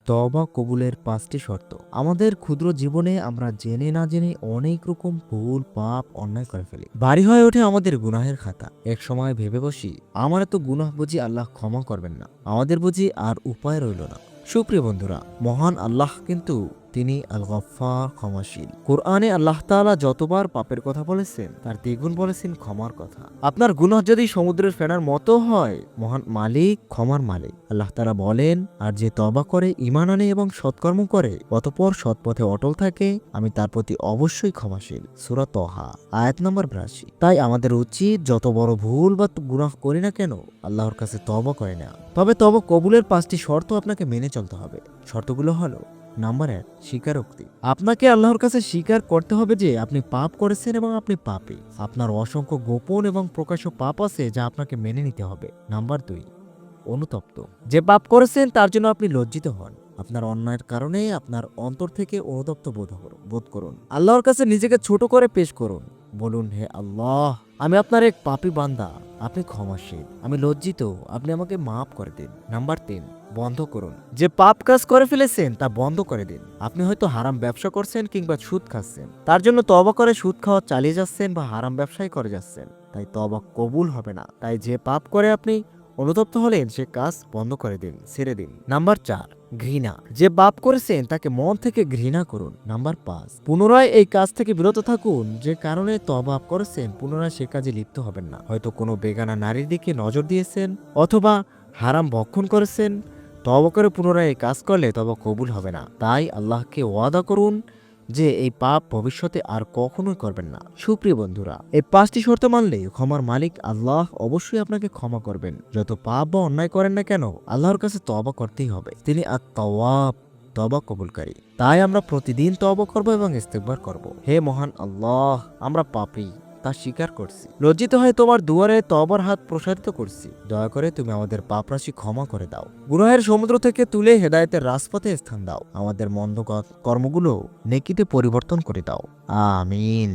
তওবা কবুলের ৫টি শর্ত। আমাদের ক্ষুদ্র জীবনে আমরা জেনে না জেনে অনেক রকম ভুল, পাপ, অন্যায় করে ফেলি। ভারী হয়ে ওঠে আমাদের গুনাহের খাতা। এক সময় ভেবে বসি, আমার এত গুনাহ বুঝি আল্লাহ ক্ষমা করবেন না। আমাদের বুঝি আর উপায় রইল না। সুপ্রিয় বন্ধুরা, মহান আল্লাহ কিন্তু তিনি আল গফফার, ক্ষমাশীল। কোরআনে আল্লাহ তাআলা যতবার পাপের কথা বলেছেন তার দ্বিগুণ বলেছেন ক্ষমার কথা। আপনার গুনাহ যদি সমুদ্রের ফেনার মতো হয়, মহান মালিক ক্ষমার মালিক। আল্লাহ তাআলা বলেন, আর যে তওবা করে, ঈমান আনে এবং সৎকর্ম করে, অতঃপর সৎপথে অটল থাকে, আমি তার প্রতি অবশ্যই ক্ষমাশীল। সূরা তহা আয়াত নম্বর ৮২। তাই আমাদের উচিত যত বড় ভুল বা গুনাহ করি না কেন, আল্লাহর কাছে তওবা করে নেওয়া। তবে তওবা কবুলের ৫টি শর্ত আপনাকে মেনে চলতে হবে। শর্তগুলো হলো, নাম্বার ১, স্বীকারোক্তি। আপনাকে আল্লাহর কাছে স্বীকার করতে হবে যে আপনি পাপ করেছেন এবং আপনি পাপী। আপনার অসংখ্য গোপন এবং প্রকাশ্য পাপ আছে যা আপনাকে মেনে নিতে হবে। নাম্বার ২, অনুতপ্ত। যে পাপ করেছেন তার জন্য আপনি লজ্জিত হন। আপনার অন্যায়ের কারণে আপনার অন্তর থেকে অনুতপ্ত বোধ করুন। আল্লাহর কাছে নিজেকে ছোট করে পেশ করুন। বলুন, হে আল্লাহ, আমি আপনার এক পাপী বান্দা, আপনি ক্ষমাশীল, আমি লজ্জিত, আপনি আমাকে মাফ করে দিন। নাম্বার ৩, বন্ধ করুন। যে পাপ কাজ করে ফেলেছেন তা বন্ধ করে দিন। আপনি হয়তো হারাম ব্যবসা করছেন কিংবা সুদ খাচ্ছেন, তার জন্য তওবা করে সুদ খাওয়া চালিয়ে যাচ্ছেন বা হারাম ব্যবসাই করে যাচ্ছেন, তাই তওবা কবুল হবে না। তাই যে পাপ করে আপনি অনুতপ্ত হলেন সে কাজ বন্ধ করে দিন, ছেড়ে দিন। নাম্বার ৪, ঘৃণা। যে পাপ করেছেন তাকে মন থেকে ঘৃণা করুন। নাম্বার ৫, পুনরায় এই কাজ থেকে বিরত থাকুন। যে কারণে তওবা করেছেন পুনরায় সে কাজে লিপ্ত হবেন না। হয়তো কোনো বেগানা নারীর দিকে নজর দিয়েছেন অথবা হারাম ভক্ষণ করেছেন। তওবা করে পুনরায় এই কাজ করলে তওবা কবুল হবে না। তাই আল্লাহকে ওয়াদা করুন যে এই পাপ ভবিষ্যতে আর কখনোই করবেন না। সুপ্রিয় বন্ধুরা, এই ৫টি শর্ত মানলে ক্ষমার মালিক আল্লাহ অবশ্যই আপনাকে ক্ষমা করবেন। যত পাপ বা অন্যায় করেন না কেন, আল্লাহর কাছে তওবা করতেই হবে। তিনি আত-তাওয়াব, তওবা কবুলকারী। তাই আমরা প্রতিদিন তওবা করব এবং ইস্তেগফার করব। হে মহান আল্লাহ, আমরা পাপী, তা স্বীকার করছি। লজ্জিত হয়ে তোমার দুয়ারে তওবার হাত প্রসারিত করছি। দয়া করে তুমি আমাদের পাপরাশি ক্ষমা করে দাও। গুনাহের সমুদ্র থেকে তুলে হেদায়েতের রাজপথে স্থান দাও। আমাদের মন্দ কর্মগুলো নেকিতে পরিবর্তন করে দাও। আমিন।